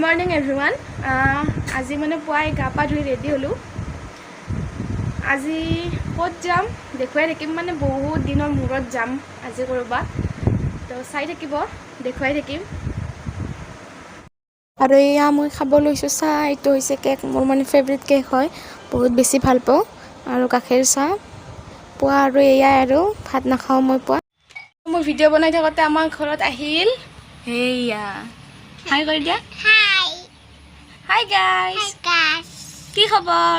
Morning everyone आज मैं पुआई गा पा धुई रेडी हलो आज कत जाम देखुवाई थकिम माने बहुत दिनर मूरत जाम आज करबा तो चाई थकिब देखुवाई थकिम और एया मैं खाब लैसो चाह एटु होइसे केक मोर माने फेवरेट केक है बहुत बेसी ভাল पाओ और गाखिर चाह पुआ और एया और भात नाखाओ मैं पुआ मैं भिडिओ बनाई थकते आमार घरत आहिल हेया हाय कर दिया हाय हाय गाइस हाय गाइस की खबर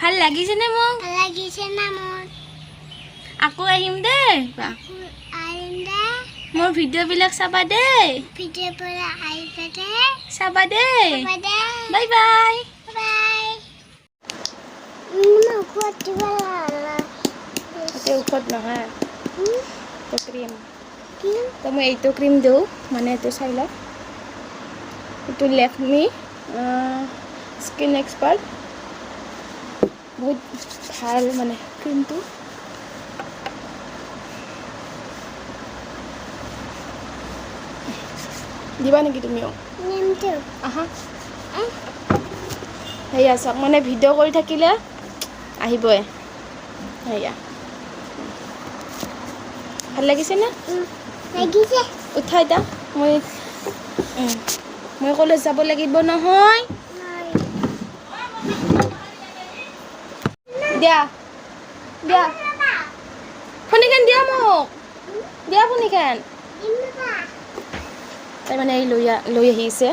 ভাল লাগিছে নে মোক লাগিছে না মোৰ আকো আহিম দে আইন্দা মোৰ ভিডিও বিলাক চাবা দে ভিডিও পৰা আইবা দে চাবা দে বাই বাই বাই বাই মই খুঁটি বালা এতে উঠত নহয় তো ক্ৰীম কি তো মই এইটো ক্ৰীম দিওঁ মানে এইটো চাই লওক এইটো লেকমি স্কিন এক্সপাৰ্ট बहुत ভাল মানে ক্ৰীমটো দিবা নেকি তুমিও নিমটো আহা হেয়া সব মানে ভিডিও কৰি থাকিলে আহিবই হেয়া ভাল লাগিছে না লাগিছে উঠাই দা মই কলেজ যাব লাগিব নহয় দিয়া দিয়া ফোনিখান দিয়া মোক দিয়া ফোনিখান তাই মানে এই লৈ আহিছে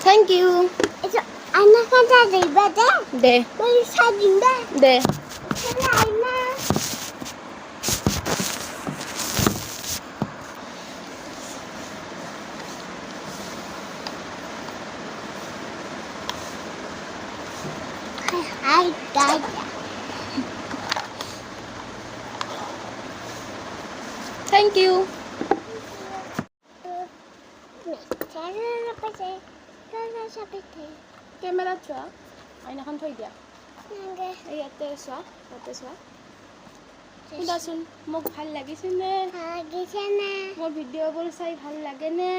থেংক ইউ আইনা কাটা দিবা দে দে মই সাজিম দে দে আইনা Hi, Dad. Thank you. Camera chua. Ainakan thoi dia. Ei ate chua, ate chua. Kudasun mok bhal lagise ne? Lagise na. Mor video bol sai bhal lage ne?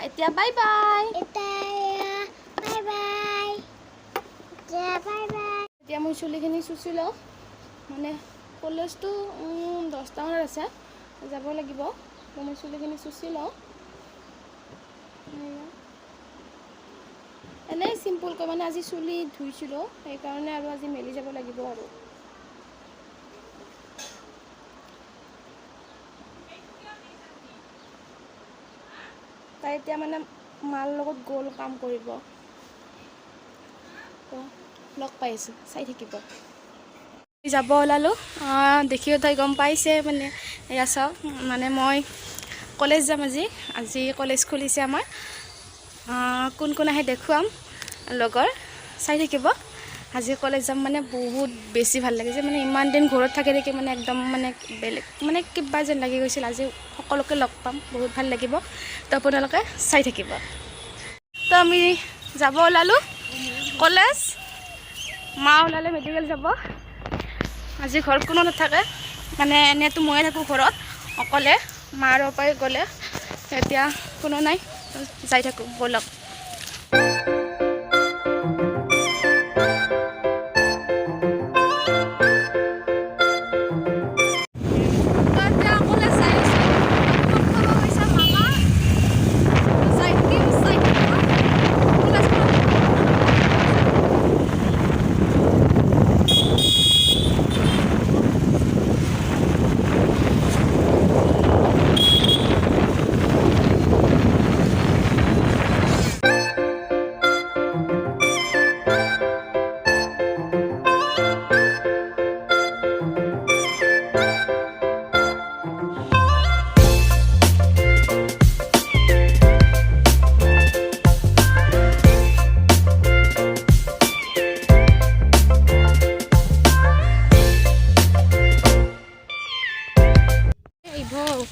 এতিয়া বাই বাই এতিয়া মই চুলিখিনি চুচি লওঁ মানে কলেজটো 10টা মানত আছে যাব লাগিব মই চুলিখিনি চুচি লওঁ এনেই চিম্পলকৈ মানে আজি চুলি ধুইছিলোঁ সেইকাৰণে আৰু আজি মেলি যাব লাগিব আৰু তাই এতিয়া মানে মাৰ লগত গ'ল কাম কৰিব তো লগ পাইছোঁ চাই থাকিব যাব ওলালোঁ দেখিও তাই গম পাইছে মানে এয়া চাওক মানে মই কলেজ যাম আজি কলেজ খুলিছে আমাৰ কোন কোন আহে দেখুৱাম লগৰ চাই থাকিব আজি কলেজ যাম মানে বহুত বেছি ভাল লাগিছে মানে ইমান দিন ঘৰত থাকি থাকি মানে একদম মানে বেলেগ মানে কিবা যেন লাগি গৈছিল আজি সকলোকে লগ পাম বহুত ভাল লাগিব তো আপোনালোকে চাই থাকিব তো আমি যাব ওলালোঁ কলেজ মা ওলালে মেডিকেল যাব আজি ঘৰত কোনো নাথাকে মানে এনেতো ময়ে থাকোঁ ঘৰত অকলে মাৰ পাই গ'লে এতিয়া কোনো নাই যাই থাকোঁ ব'লক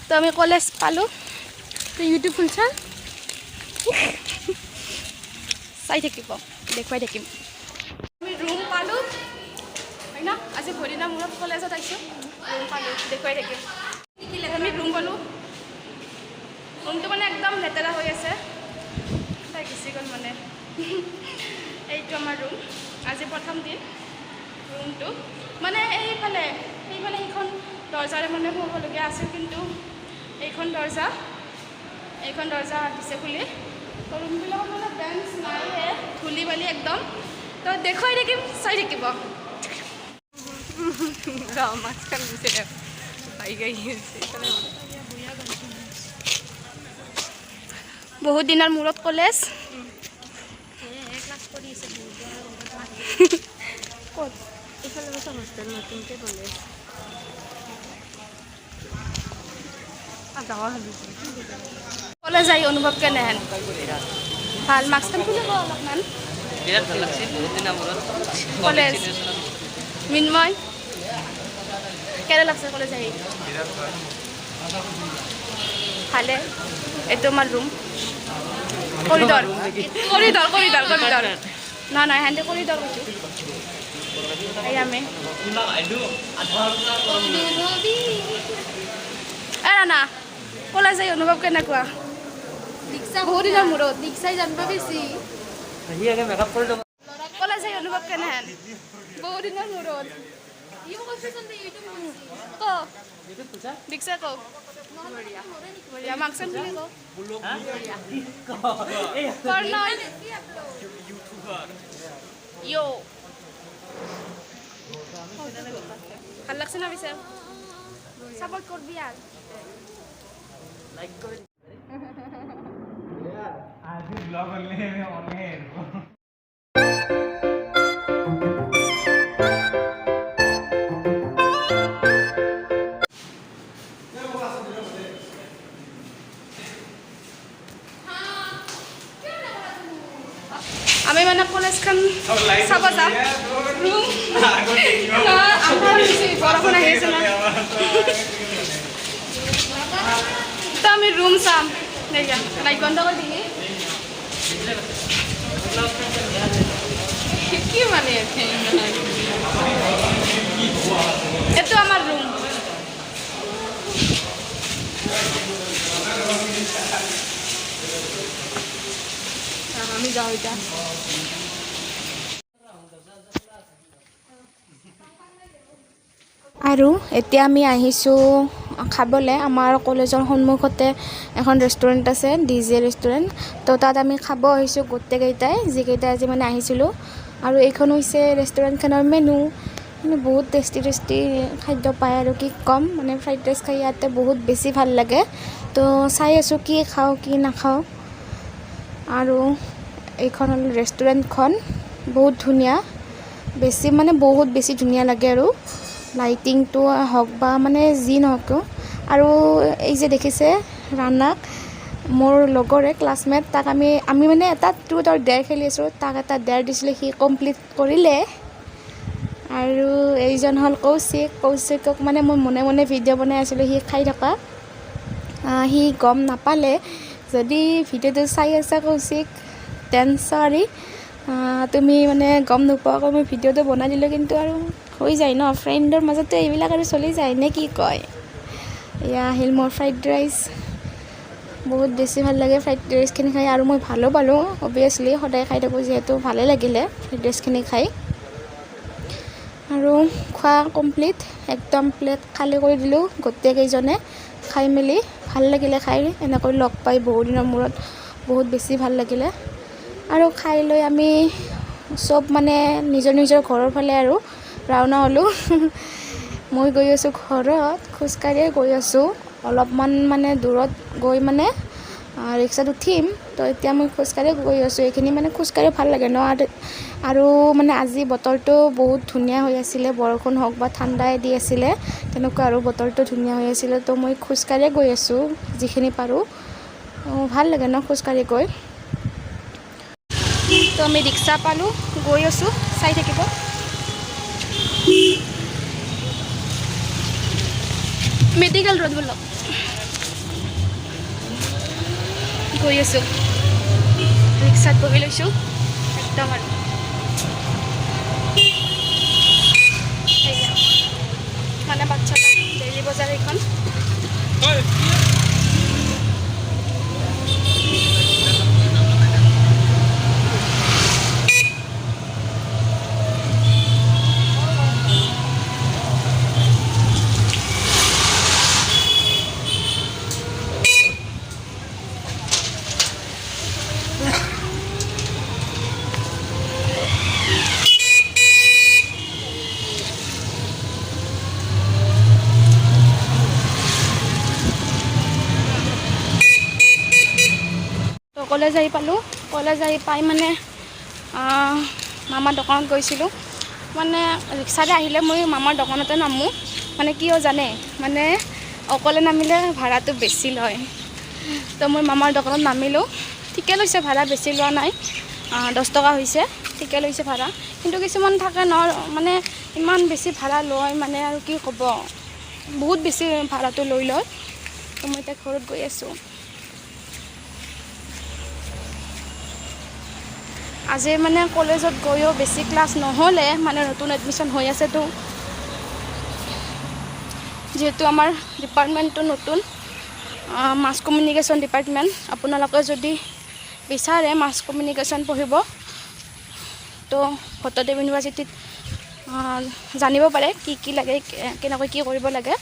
তো আমি কলেজ পালোঁ। তো ইউটিউব খুলছা চাই থাকিব, দেখুৱাই থাকিম। আমি ৰুম পালোঁ হয় না, আজি ভৰিদিনা মূৰত কলেজত আহিছোঁ। ৰুম পালোঁ, দেখুৱাই থাকিম। আমি ৰুম পালোঁ, ৰুমটো মানে একদম লেতেৰা হৈ আছে, তাই গুচি গ'ল মানে। এইটো আমাৰ ৰুম, আজি প্ৰথম দিন। ৰুমটো মানে সেইফালে সেইখন দৰ্জাৰে মানে সোমাবলগীয়া আছিল, কিন্তু এইখন দৰ্জা দিছে খুলি। তো ৰুমবিলাকত মানে বেঞ্চ নাইয়ে, ধূলি বালি একদম। তো দেখুৱাই থাকিম, চাই থাকিব। বহুত দিনৰ মূৰত কলেজ। ক'ত? কলেজ আহি অনুভৱ কেনেহেন? ভাল, মাস্কখন খুলি ক অলপমান। বিৰাট ভাল লাগছে, বহুত দিনৰ মূৰত কলেজ মিন্ময় কেনে লাগছে কলেজ আহি? ভালে। এইটো আমাৰ ৰুম, কৰিডৰ নহয় সিহঁতে কৰিডৰ কৈছোঁ। এই আমি ৰাণা, কলেজ আহি অনুভৱ কেনেকুৱা? বহুত দিনৰ মূৰত দীক্ষাই জানিব বেছি। কলেজ আহি অনুভৱ কেনেহেন? বহুত দিনৰ মূৰত দীক্ষা কওক। বঢ়িয়া, মাকচোন বুলি কওক। ভাল লাগছে না পিছে? সাপোর্ট করবি আর লাইক করে आज ब्लॉग ऑनलाइन আমি মানে কলেজখন চাব যাম। বৰষুণ আহিছে না, তো আমি ৰুম চাম। লাইট বন্ধ কৰি দিলি কি মানে? এইটো আমাৰ ৰুম। আমি যাওঁ এতিয়া। আৰু এতিয়া আমি আহিছোঁ খাবলৈ। আমাৰ কলেজৰ সন্মুখতে এখন ৰেষ্টুৰেণ্ট আছে, DJ ৰেষ্টুৰেণ্ট। তো তাত আমি খাব আহিছোঁ গোটেইকেইটাই, যিকেইটা আজি মানে আহিছিলোঁ। আৰু এইখন হৈছে ৰেষ্টুৰেণ্টখনৰ মেনু। মানে বহুত টেষ্টি খাদ্য পায় আৰু কি ক'ম, মানে ফ্ৰাইড ৰাইচ খাই ইয়াতে বহুত বেছি ভাল লাগে। তো চাই আছোঁ কি খাওঁ কি নাখাওঁ। আৰু এইখন হ'ল ৰেষ্টুৰেণ্টখন, বহুত ধুনীয়া, বহুত বেছি ধুনীয়া লাগে আৰু লাইটিংটো হওক বা মানে যি নহওক। আৰু এই যে দেখিছে ৰাণাক, মোৰ লগৰে ক্লাছমেট, তাক আমি মানে এটা ট্ৰুথ অৰ ডেয়াৰ খেলি আছোঁ। তাক এটা ডেয়াৰ দিছিলোঁ, সি কমপ্লিট কৰিলে। আৰু এইজন হ'ল কৌশিকক মানে মই মনে মনে ভিডিঅ' বনাই আছিলোঁ সি খাই থকা। সি গম নাপালে। যদি ভিডিঅ'টো চাই আছা কৌশিক, দেন চৰি, তুমি মানে গম নোপোৱাকৈ মই ভিডিঅ'টো বনাই দিলোঁ। কিন্তু আৰু হৈ যায় ন, ফ্ৰেণ্ডৰ মাজতে এইবিলাক আৰু চলি যায় নে কি কয়। এয়া আহিল মোৰ ফ্ৰাইড ৰাইচ, বহুত বেছি ভাল লাগে ফ্ৰাইড ৰাইচখিনি খাই। আৰু মই ভালো পালোঁ, অভিয়াছলি সদায় খাই থাকোঁ যিহেতু ভালেই লাগিলে ফ্ৰাইড ৰাইচখিনি খাই। আৰু খোৱা কমপ্লিট, একদম প্লেট খালী কৰি দিলোঁ গোটেইকেইজনে খাই মেলি। ভাল লাগিলে খাই, এনেকৈ লগ পাই বহুত দিনৰ মূৰত বহুত বেছি ভাল লাগিলে। আৰু খাই লৈ আমি চব মানে নিজৰ ঘৰৰ ফালে আৰু ৰাওনা হ'লোঁ। মই গৈ আছোঁ ঘৰত, খোজকাঢ়িয়ে গৈ আছোঁ। অলপমান মানে দূৰত গৈ মানে ৰিক্সাত উঠিম। তো এতিয়া মই খোজকাঢ়ি গৈ আছোঁ। এইখিনি মানে খোজকাঢ়ি ভাল লাগে ন। আৰু মানে আজি বতৰটো বহুত ধুনীয়া হৈ আছিলে, বৰষুণ হওক বা ঠাণ্ডাই দি আছিলে, তেনেকুৱা আৰু বতৰটো ধুনীয়া হৈ আছিলে। তো মই খোজকাঢ়িয়ে গৈ আছোঁ যিখিনি পাৰোঁ। ভাল লাগে ন খোজকাঢ়ি গৈ। তো আমি ৰিক্সা পালোঁ, গৈ আছোঁ, চাই থাকিব। মেডিকেল ৰোড বলক গৈ আছোঁ ৰিক্সাত বহি লৈছোঁ একদম আৰু মানে বাচ্চা ডেইলি বজাৰ এইখন কলেজ আহি পালোঁ কলেজ আহি পাই মানে মামাৰ দোকানত গৈছিলোঁ মানে ৰিক্সাতে আহিলে মই মামাৰ দোকানতে নামোঁ মানে কিয় জানে মানে অকলে নামিলে ভাড়াটো বেছি লয় তো মই মামাৰ দোকানত নামিলোঁ ঠিকে লৈছে ভাড়া বেছি লোৱা নাই 10 টকা হৈছে ঠিকে লৈছে ভাড়া কিন্তু কিছুমান থাকে ন মানে ইমান বেছি ভাড়া লয় মানে আৰু কি ক'ব বহুত বেছি ভাড়াটো লৈ লয় তো মই এতিয়া ঘৰত গৈ আছোঁ আজি মানে কলেজত গৈও বেছি ক্লাছ নহ'লে মানে নতুন এডমিশ্যন হৈ আছেতো যেহেতু আমাৰ ডিপাৰ্টমেণ্টটো নতুন মাছ কমিউনিকেশ্যন ডিপাৰ্টমেণ্ট আপোনালোকে যদি বিচাৰে মাছ কমিউনিকেশ্যন পঢ়িব তো ভট্টদেৱ ইউনিভাৰ্চিটিত জানিব পাৰে কি কি লাগে কেনেকৈ কি কৰিব লাগে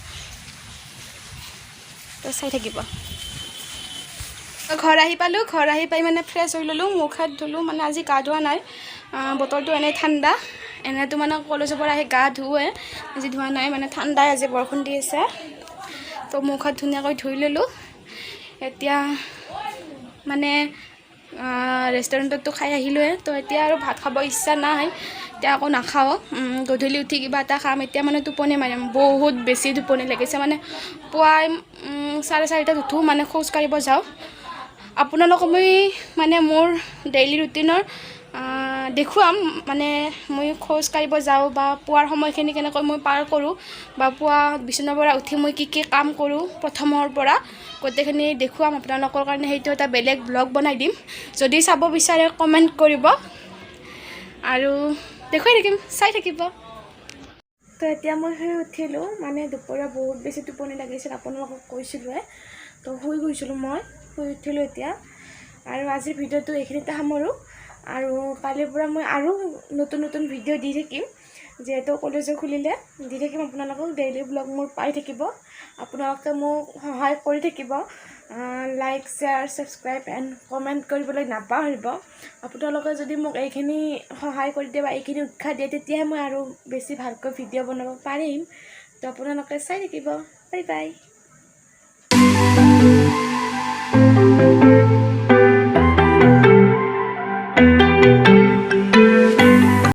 তো চাই থাকিব ঘৰ আহি পালোঁ ঘৰ আহি পাই মানে ফ্ৰেছ হৈ ল'লোঁ মুখ হাত ধুলোঁ মানে আজি গা ধোৱা নাই বতৰটো এনেই ঠাণ্ডা এনেতো মানে কলেজৰ পৰা আহি গা ধুৱে আজি ধোৱা নাই মানে ঠাণ্ডাই আজি বৰষুণ দি আছে তো মুখ হাত ধুনীয়াকৈ ধুই ল'লোঁ এতিয়া মানে ৰেষ্টুৰেণ্টতো খাই আহিলোঁৱে তো এতিয়া আৰু ভাত খাব ইচ্ছা নাই এতিয়া আকৌ নাখাওঁ গধূলি উঠি কিবা এটা খাম এতিয়া মানে টোপনি মাৰিম বহুত বেছি টোপনি লাগিছে মানে পুৱাই 4:30টাত উঠোঁ মানে খোজ কাঢ়িব যাওঁ আপোনালোকক মই মানে মোৰ ডেইলি ৰুটিনৰ দেখুৱাম মানে মই খোজ কাঢ়িব যাওঁ বা পুৱাৰ সময়খিনি কেনেকৈ মই পাৰ কৰোঁ বা পুৱা বিচনাৰ পৰা উঠি মই কি কি কাম কৰোঁ প্ৰথমৰ পৰা গোটেইখিনি দেখুৱাম আপোনালোকৰ কাৰণে সেইটো এটা বেলেগ ব্লগ বনাই দিম যদি চাব বিচাৰে কমেণ্ট কৰিব আৰু দেখুৱাই থাকিম চাই থাকিব তো এতিয়া মই শুই উঠিলোঁ মানে দুপৰীয়া বহুত বেছি টোপনি লাগিছিল আপোনালোকক কৈছিলোঁৱে তো শুই গৈছিলোঁ মই শুই উঠিলোঁ এতিয়া আৰু আজিৰ ভিডিঅ'টো এইখিনিতে সামৰোঁ আৰু কালিৰ পৰা মই আৰু নতুন নতুন ভিডিঅ' দি থাকিম যিহেতু কলেজো খুলিলে দি থাকিম আপোনালোকক ডেইলি ব্লগ মোৰ পাই থাকিব আপোনালোকে মোক সহায় কৰি থাকিব like share subscribe and comment কৰিবলৈ নাপাহৰিব আপোনালোকে যদি মোক এইখিনি সহায় কৰি দিয়ে বা এইখিনি উৎসাহ দিয়ে তেতিয়াহে মই আৰু বেছি ভালকৈ ভিডিঅ' বনাব পাৰিম তো আপোনালোকে চাই থাকিব বাই বাই